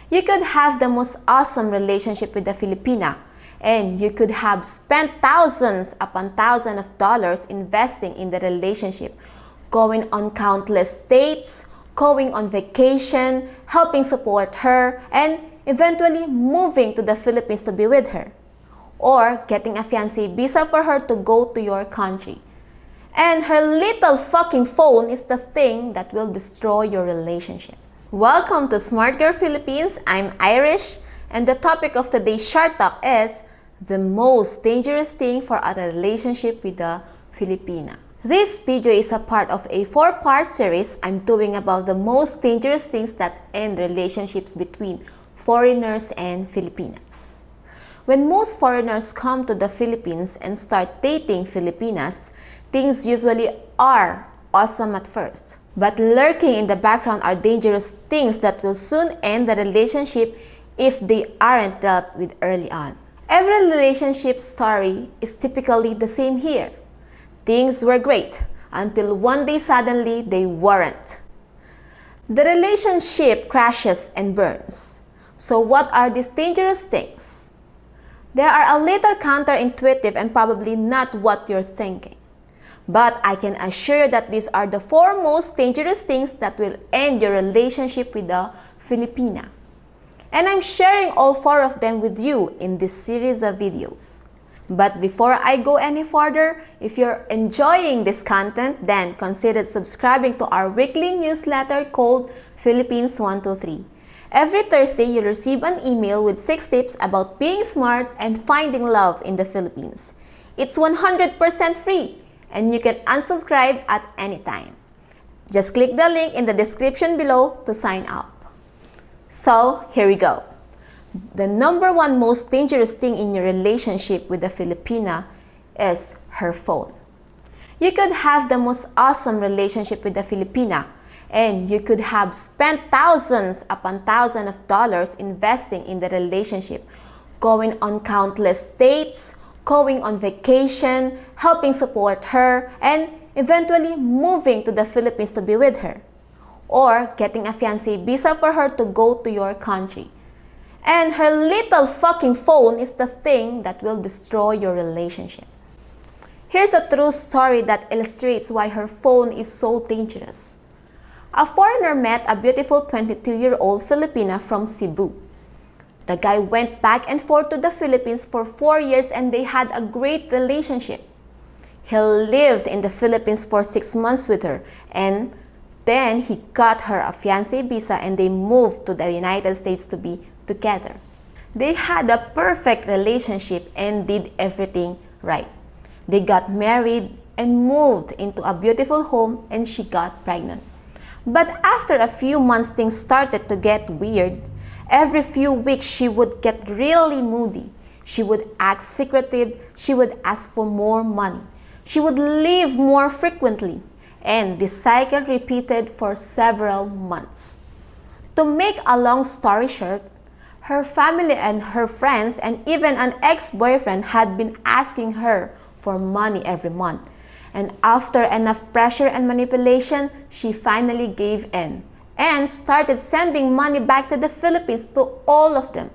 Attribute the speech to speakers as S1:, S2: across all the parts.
S1: You could have the most awesome relationship with a Filipina, and you could have spent thousands upon thousands of dollars investing in the relationship, going on countless dates, going on vacation, helping support her, and eventually moving to the Philippines to be with her, or getting a fiancé visa for her to go to your country. And her little fucking phone is the thing that will destroy your relationship. Welcome to Smart Girl Philippines. I'm Irish, and the topic of today's short talk is the most dangerous thing for a relationship with a Filipina. This video is a part of a 4-part series I'm doing about the most dangerous things that end relationships between foreigners and Filipinas. When most foreigners come to the Philippines and start dating Filipinas, things usually are awesome at first. But lurking in the background are dangerous things that will soon end the relationship if they aren't dealt with early on. Every relationship story is typically the same here. Things were great until one day suddenly they weren't. The relationship crashes and burns. So what are these dangerous things? They are a little counterintuitive and probably not what you're thinking. But I can assure you that these are the 4 most dangerous things that will end your relationship with a Filipina. And I'm sharing all 4 of them with you in this series of videos. But before I go any further, if you're enjoying this content, then consider subscribing to our weekly newsletter called Philippines 123. Every Thursday, you'll receive an email with 6 tips about being smart and finding love in the Philippines. It's 100% free, and you can unsubscribe at any time. Just click the link in the description below to sign up. So, here we go. The number 1 most dangerous thing in your relationship with a Filipina is her phone. You could have the most awesome relationship with a Filipina, and you could have spent thousands upon thousands of dollars investing in the relationship, going on countless dates, going on vacation, helping support her, and eventually moving to the Philippines to be with her, or getting a fiancé visa for her to go to your country. And her little fucking phone is the thing that will destroy your relationship. Here's a true story that illustrates why her phone is so dangerous. A foreigner met a beautiful 22-year-old Filipina from Cebu. The guy went back and forth to the Philippines for 4 years and they had a great relationship. He lived in the Philippines for 6 months with her, and then he got her a fiancé visa and they moved to the United States to be together. They had a perfect relationship and did everything right. They got married and moved into a beautiful home, and she got pregnant. But after a few months, things started to get weird. Every few weeks, she would get really moody. She would act secretive. She would ask for more money. She would leave more frequently. And this cycle repeated for several months. To make a long story short, her family and her friends and even an ex-boyfriend had been asking her for money every month. And after enough pressure and manipulation, she finally gave in and started sending money back to the Philippines to all of them.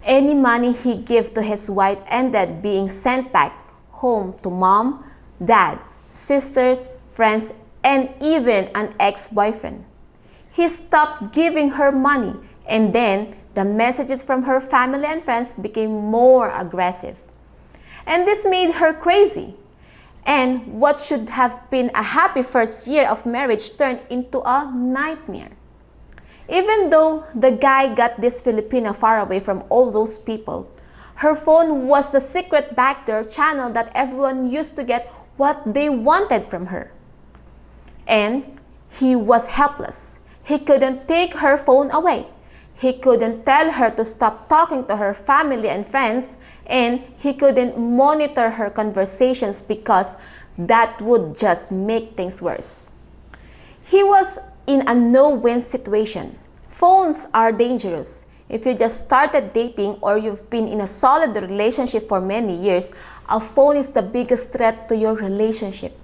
S1: Any money he gave to his wife ended being sent back home to mom, dad, sisters, friends, and even an ex-boyfriend. He stopped giving her money, and then the messages from her family and friends became more aggressive. And this made her crazy. And what should have been a happy first year of marriage turned into a nightmare. Even though the guy got this Filipina far away from all those people, her phone was the secret backdoor channel that everyone used to get what they wanted from her. And he was helpless. He couldn't take her phone away. He couldn't tell her to stop talking to her family and friends, and he couldn't monitor her conversations because that would just make things worse. He was in a no-win situation. Phones are dangerous. If you just started dating or you've been in a solid relationship for many years, a phone is the biggest threat to your relationship.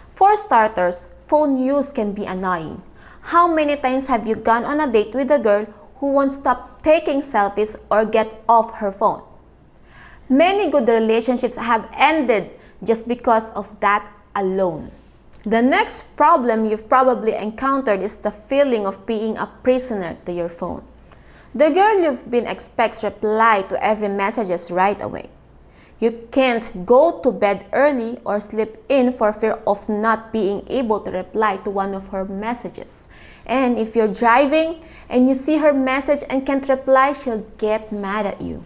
S1: For starters, phone use can be annoying. How many times have you gone on a date with a girl who won't stop taking selfies or get off her phone. Many good relationships have ended just because of that alone. The next problem you've probably encountered is the feeling of being a prisoner to your phone. The girl you've been expects reply to every messages right away. You can't go to bed early or sleep in for fear of not being able to reply to one of her messages. And if you're driving and you see her message and can't reply, she'll get mad at you.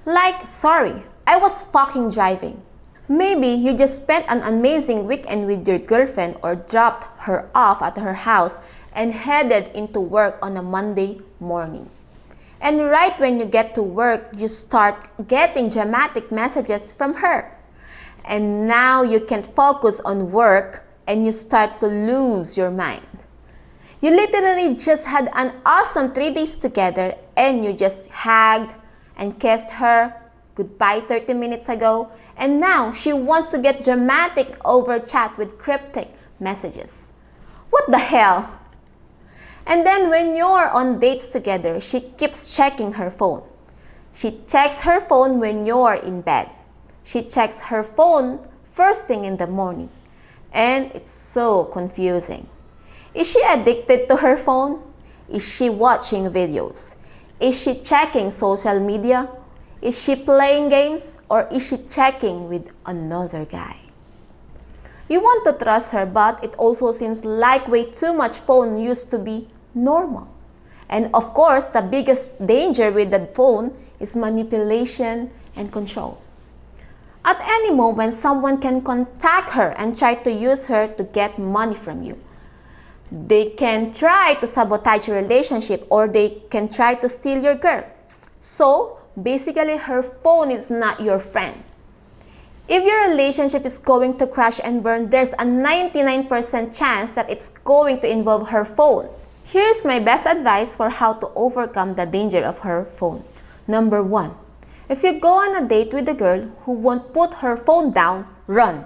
S1: Like, sorry, I was fucking driving. Maybe you just spent an amazing weekend with your girlfriend or dropped her off at her house and headed into work on a Monday morning. And right when you get to work, you start getting dramatic messages from her. And now you can't focus on work and you start to lose your mind. You literally just had an awesome 3 days together and you just hugged and kissed her goodbye 30 minutes ago, and now she wants to get dramatic over chat with cryptic messages. What the hell? And then when you're on dates together, she keeps checking her phone. She checks her phone when you're in bed. She checks her phone first thing in the morning. And it's so confusing. Is she addicted to her phone? Is she watching videos? Is she checking social media? Is she playing games? Or is she checking with another guy? You want to trust her, but it also seems like way too much phone used to be normal. And of course, the biggest danger with the phone is manipulation and control. At any moment, someone can contact her and try to use her to get money from you. They can try to sabotage your relationship or they can try to steal your girl. So, basically, her phone is not your friend. If your relationship is going to crash and burn, there's a 99% chance that it's going to involve her phone. Here's my best advice for how to overcome the danger of her phone. Number 1. If you go on a date with a girl who won't put her phone down, run.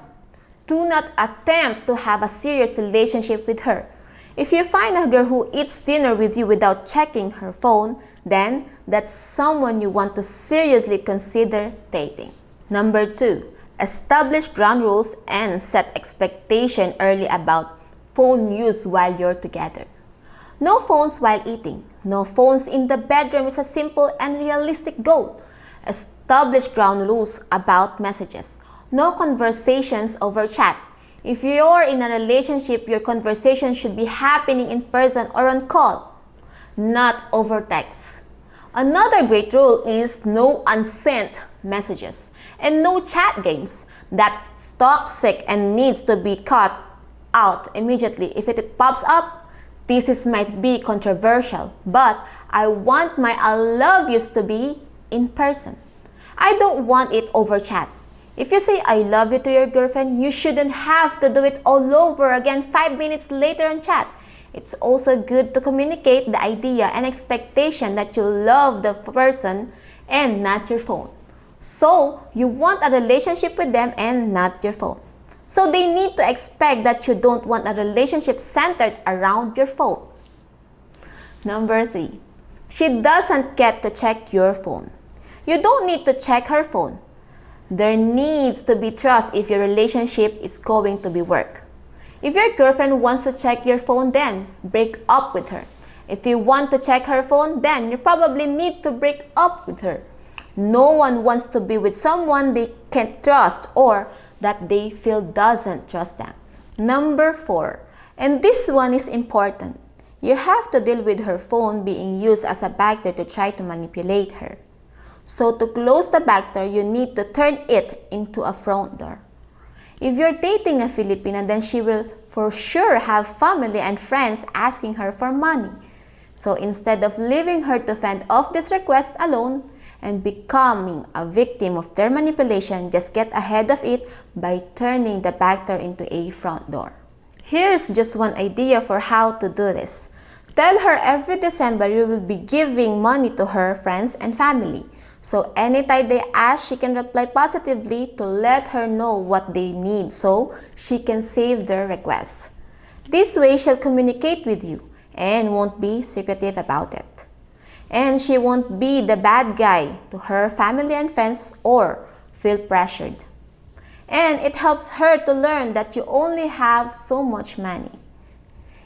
S1: Do not attempt to have a serious relationship with her. If you find a girl who eats dinner with you without checking her phone, then that's someone you want to seriously consider dating. Number 2. Establish ground rules and set expectation early about phone use while you're together. No phones while eating. No phones in the bedroom is a simple and realistic goal. Establish ground rules about messages. No conversations over chat. If you're in a relationship, your conversation should be happening in person or on call, not over text. Another great rule is no unsent messages and no chat games. That's toxic and needs to be cut out immediately. If it pops up, might be controversial, but I want my I love yous to be in person. I don't want it over chat. If you say I love you to your girlfriend, you shouldn't have to do it all over again 5 minutes later on chat. It's also good to communicate the idea and expectation that you love the person and not your phone. So, you want a relationship with them and not your phone. So they need to expect that you don't want a relationship centered around your phone. Number 3. She doesn't get to check your phone. You don't need to check her phone. There needs to be trust if your relationship is going to be work. If your girlfriend wants to check your phone, then break up with her. If you want to check her phone, then you probably need to break up with her. No one wants to be with someone they can't trust or that they feel doesn't trust them. Number 4, and this one is important. You have to deal with her phone being used as a backdoor to try to manipulate her. So to close the backdoor, you need to turn it into a front door. If you're dating a Filipina, then she will for sure have family and friends asking her for money. So instead of leaving her to fend off this request alone, and becoming a victim of their manipulation, just get ahead of it by turning the back door into a front door. Here's just one idea for how to do this. Tell her every December you will be giving money to her friends and family. So anytime they ask, she can reply positively to let her know what they need so she can save their requests. This way she'll communicate with you and won't be secretive about it. And she won't be the bad guy to her family and friends or feel pressured. And it helps her to learn that you only have so much money.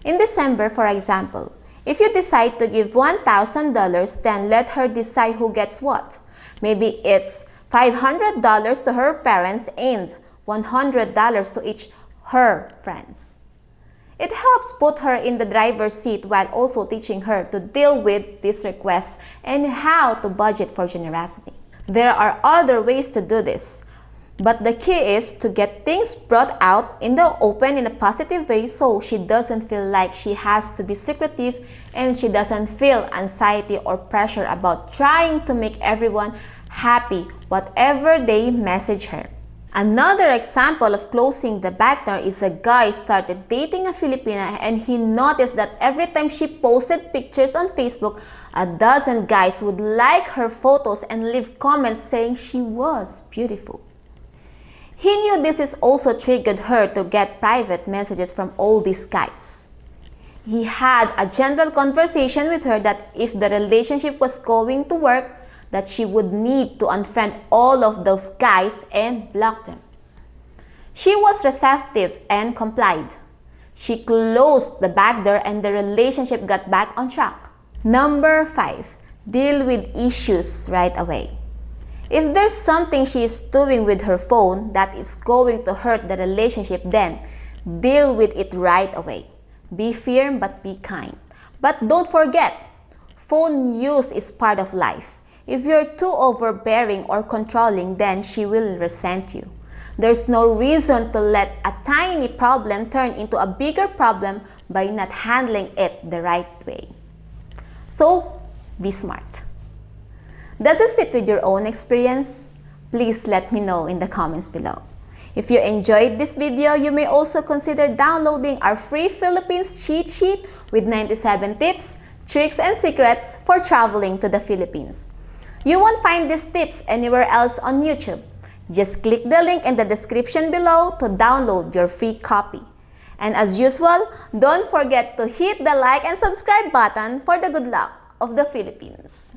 S1: In December, for example, if you decide to give $1,000, then let her decide who gets what. Maybe it's $500 to her parents and $100 to each her friends. It helps put her in the driver's seat while also teaching her to deal with these requests and how to budget for generosity. There are other ways to do this, but the key is to get things brought out in the open in a positive way so she doesn't feel like she has to be secretive and she doesn't feel anxiety or pressure about trying to make everyone happy whatever they message her. Another example of closing the back door is a guy started dating a Filipina and he noticed that every time she posted pictures on Facebook, a dozen guys would like her photos and leave comments saying she was beautiful. He knew this is also triggered her to get private messages from all these guys. He had a gentle conversation with her that if the relationship was going to work, that she would need to unfriend all of those guys and block them. She was receptive and complied. She closed the back door and the relationship got back on track. Number 5, deal with issues right away. If there's something she is doing with her phone that is going to hurt the relationship, then deal with it right away. Be firm but be kind. But don't forget, phone use is part of life. If you're too overbearing or controlling, then she will resent you. There's no reason to let a tiny problem turn into a bigger problem by not handling it the right way. So, be smart. Does this fit with your own experience? Please let me know in the comments below. If you enjoyed this video, you may also consider downloading our free Philippines cheat sheet with 97 tips, tricks, and secrets for traveling to the Philippines. You won't find these tips anywhere else on YouTube. Just click the link in the description below to download your free copy. And as usual, don't forget to hit the like and subscribe button for the good luck of the Philippines.